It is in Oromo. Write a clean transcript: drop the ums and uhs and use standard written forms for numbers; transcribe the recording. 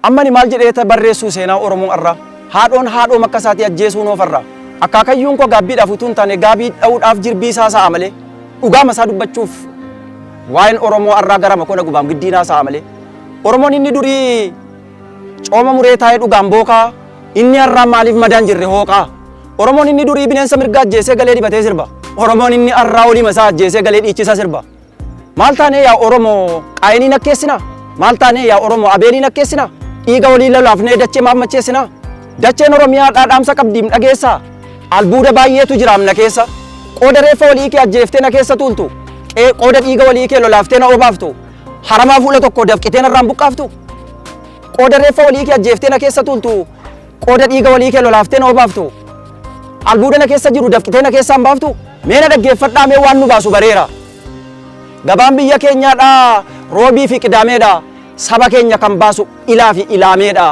amma ni maal jedhee barreessuu seenaa Oromoo irraa haadhoon akka isaatti ajjeesuu noofarraa akaakayyuun koo gaabbiidhaaf utuu hin taane gaabii dha'uudhaaf jirbii isaa sa'a malee dhugaama isaa dubbachuuf waa'een Oromoo irraa gara makona gubaam giddiinaa sa'a malee Oromoon inni durii cooma muree taa'ee dhugaan bookaa inni irraa maaliif madaan jirre hooqaa Oromoon inni durii bineensa mirgaa ajjeesee galee dibatee sirba Oromoon inni irraa olii masaa ajjeesee galee dhiichisa sirba maal taanee yaa Oromoo qaayinii nakkeessina maal taanee yaa Oromoo abeelii nakkeessina dhiiga walii lolaafnee dachee maaf macheessina dacheen Oromiyaa dhaadhaamsa qabdiim dhageessaa albuuda baay'eetu jiraamna keessa qooda reeffa walii kee ajjeeftee na keessa tuultu qooda dhiiga walii kee lolaaftee na obaaftu haramaa fuula tokko dafqitee narraan buqqaaftu qooda reeffa walii kee ajjeeftee na keessa tuultu qooda dhiiga walii kee lolaaftee na obaaftu albuuda na keessa jiru dafqitee na keessaan baaftu mee na dhaggeeffadhaa mee waan nu baasu bareera gabaan biyya keenyaadhaa roobii fi qidaameedha saba keenya kan baasu ilaa fi ilaameedha